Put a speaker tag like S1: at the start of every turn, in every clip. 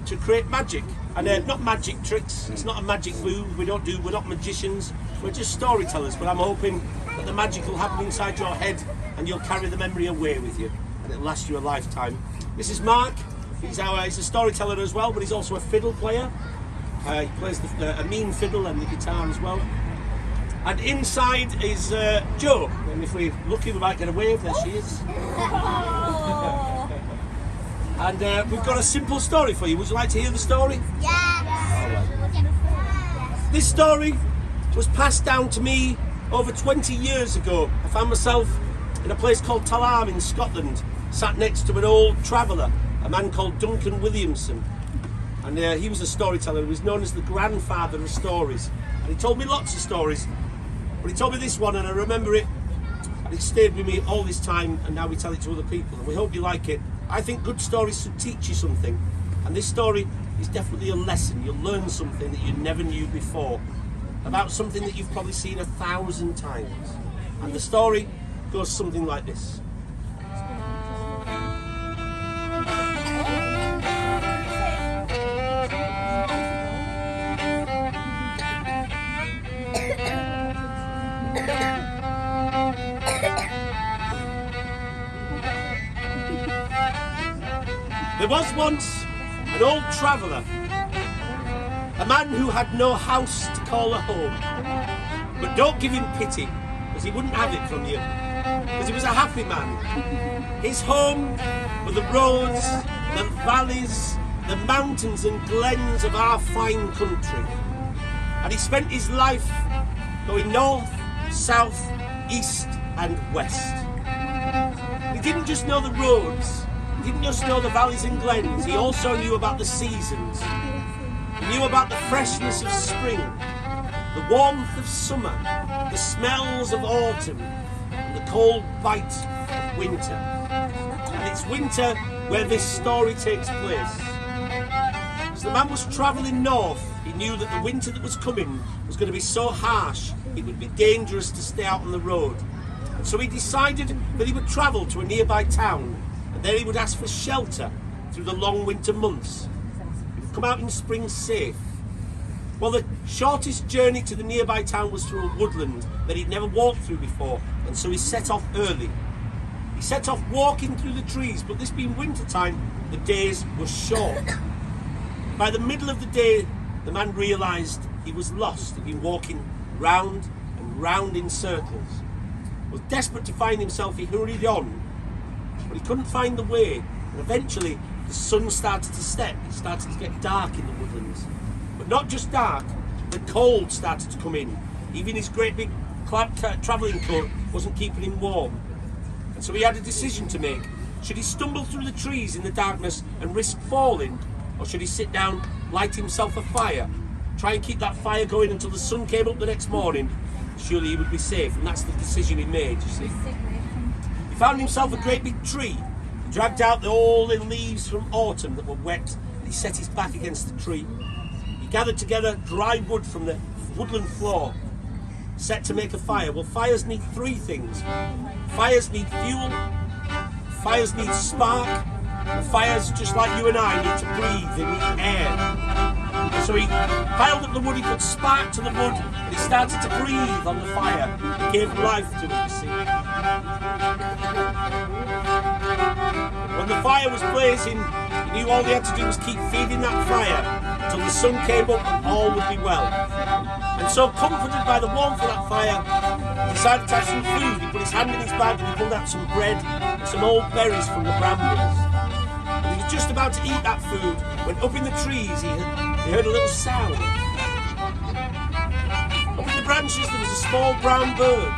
S1: to create magic, and not magic tricks. It's not a magic move. We're not magicians. We're just storytellers. But I'm hoping that the magic will happen inside your head, and you'll carry the memory away with you, and it'll last you a lifetime. This is Mark. He's a storyteller as well, but he's also a fiddle player. He plays a mean fiddle and the guitar as well. And inside is Jo, and if we're lucky we might get a wave. There she is. And we've got a simple story for you. Would you like to hear the story?
S2: Yes.
S1: This story was passed down to me over 20 years ago. I found myself in a place called Talarm in Scotland, sat next to an old traveller, a man called Duncan Williamson. And he was a storyteller. He was known as the grandfather of stories. And he told me lots of stories. But he told me this one, and I remember it. And it stayed with me all this time, and now we tell it to other people. And we hope you like it. I think good stories should teach you something. And this story is definitely a lesson. You'll learn something that you never knew before. About something that you've probably seen 1,000 times. And the story goes something like this. There was once an old traveller, a man who had no house to call a home. But don't give him pity, because he wouldn't have it from you, because he was a happy man. His home were the roads, the valleys, the mountains and glens of our fine country. And he spent his life going north, south, east and west. He didn't just know the roads, he didn't just know the valleys and glens, he also knew about the seasons. He knew about the freshness of spring, the warmth of summer, the smells of autumn, and the cold bite of winter. And it's winter where this story takes place. As the man was travelling north, he knew that the winter that was coming was going to be so harsh, it would be dangerous to stay out on the road. And so he decided that he would travel to a nearby town, and there he would ask for shelter through the long winter months. He would come out in spring safe. Well, the shortest journey to the nearby town was through a woodland that he'd never walked through before, and so he set off early. He set off walking through the trees, but this being winter time, the days were short. By the middle of the day, the man realised he was lost. He'd been walking round and round in circles. Was desperate to find himself, he hurried on, but he couldn't find the way. And eventually, the sun started to set. It started to get dark in the woodlands. But not just dark, the cold started to come in. Even his great big travelling coat wasn't keeping him warm. And so he had a decision to make. Should he stumble through the trees in the darkness and risk falling? Or should he sit down, light himself a fire, try and keep that fire going until the sun came up the next morning? Surely he would be safe, and that's the decision he made, you see. He found himself a great big tree. He dragged out all the leaves from autumn that were wet, and he set his back against the tree. He gathered together dry wood from the woodland floor, set to make a fire. Well, fires need three things. Fires need fuel, fires need spark, and fires, just like you and I, need to breathe, they need air. And so he piled up the wood, he put spark to the wood, and he started to breathe on the fire. He gave life to it, you see. When the fire was blazing, he knew all he had to do was keep feeding that fire until the sun came up and all would be well. And so, comforted by the warmth of that fire, he decided to have some food. He put his hand in his bag and he pulled out some bread and some old berries from the brambles. And he was just about to eat that food when up in the trees he heard a little sound. Up in the branches there was a small brown bird.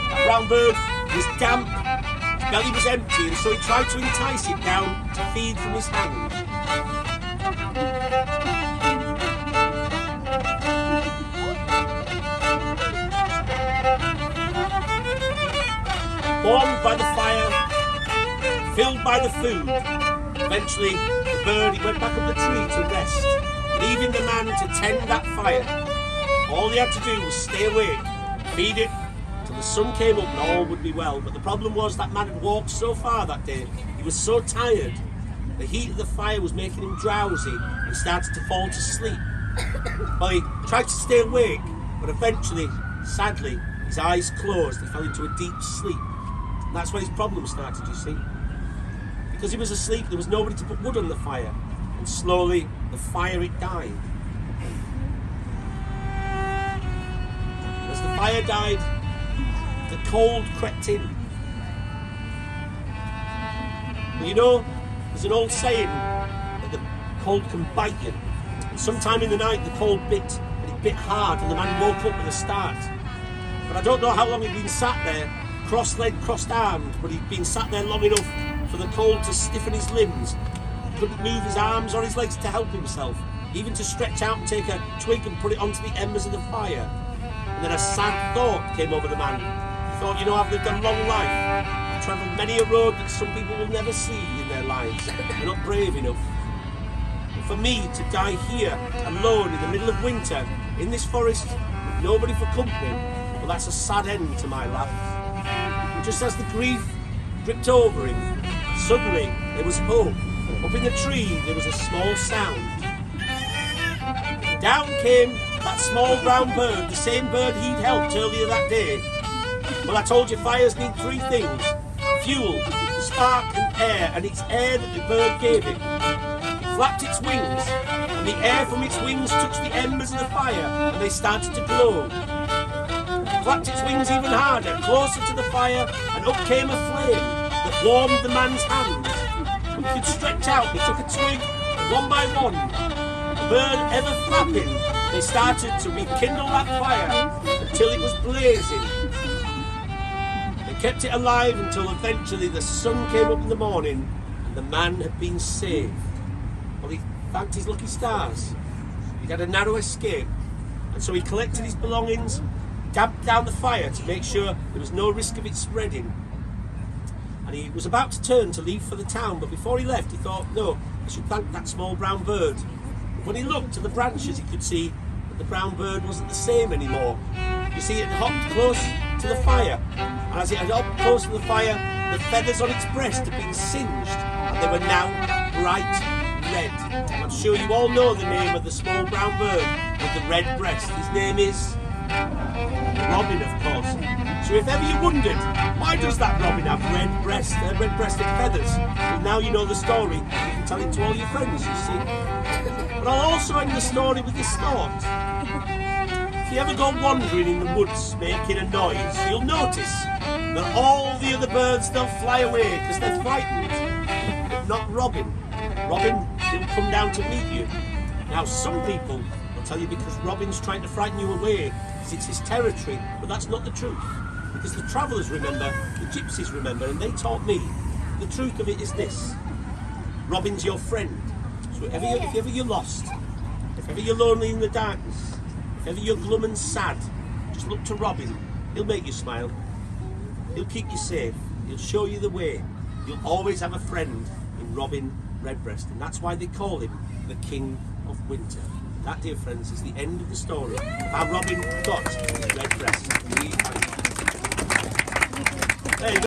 S1: That brown bird was damp, his belly was empty, and so he tried to entice it down to feed from his hand. Warmed by the fire, filled by the food, eventually the bird, he went back up the tree to rest, leaving the man to tend that fire. All he had to do was stay awake, feed it, till the sun came up and all would be well. But the problem was that man had walked so far that day, he was so tired, The heat of the fire was making him drowsy and he started to fall to sleep. Well, he tried to stay awake, but eventually, sadly, his eyes closed. He fell into a deep sleep. And that's where his problem started, you see. Because he was asleep, there was nobody to put wood on the fire. And slowly, the fire, it died. As the fire died, the cold crept in. But you know, there's an old saying that the cold can bite you. And sometime in the night, the cold bit, and it bit hard, and the man woke up with a start. But I don't know how long he'd been sat there, cross-legged, crossed-armed, but he'd been sat there long enough for the cold to stiffen his limbs. He couldn't move his arms or his legs to help himself, even to stretch out and take a twig and put it onto the embers of the fire. And then a sad thought came over the man. He thought, you know, I've lived a long life. I've travelled many a road that some people will never see in their lives. They're not brave enough. And for me to die here, alone in the middle of winter, in this forest, with nobody for company, well, that's a sad end to my life. And just as the grief gripped over him, suddenly there was hope. Up in the tree there was a small sound. Down came that small brown bird, the same bird he'd helped earlier that day. Well, I told you fires need three things: fuel, spark and air, and it's air that the bird gave it. It flapped its wings, and the air from its wings touched the embers of the fire, and they started to glow. It flapped its wings even harder, closer to the fire, and up came a flame that warmed the man's hands. When he could stretch out, they took a twig, and one by one, the bird ever flapping, they started to rekindle that fire until it was blazing. They kept it alive until eventually the sun came up in the morning and the man had been saved. Well, he thanked his lucky stars. He'd had a narrow escape, and so he collected his belongings, damped down the fire to make sure there was no risk of it spreading. And he was about to turn to leave for the town, but before he left he thought, no, I should thank that small brown bird. When he looked to the branches, he could see that the brown bird wasn't the same anymore. You see, it had hopped close to the fire, and as it had hopped close to the fire, the feathers on its breast had been singed, and they were now bright red. I'm sure you all know the name of the small brown bird with the red breast. His name is Robin, of course. So if ever you wondered, why does that robin have red-breasted feathers? Well, now you know the story. You can tell it to all your friends, you see. But I'll also end the story with this thought. If you ever go wandering in the woods making a noise, you'll notice that all the other birds, they'll fly away because they're frightened. But not Robin. Robin, he'll come down to meet you. Now, some people will tell you because Robin's trying to frighten you away because it's his territory, but that's not the truth. Because the travellers remember, the gypsies remember, and they taught me. The truth of it is this: Robin's your friend. So if ever you're lost, if ever you're lonely in the darkness, if ever you're glum and sad, just look to Robin. He'll make you smile. He'll keep you safe. He'll show you the way. You'll always have a friend in Robin Redbreast, and that's why they call him the King of Winter. That, dear friends, is the end of the story of how Robin got his red breast. There you go.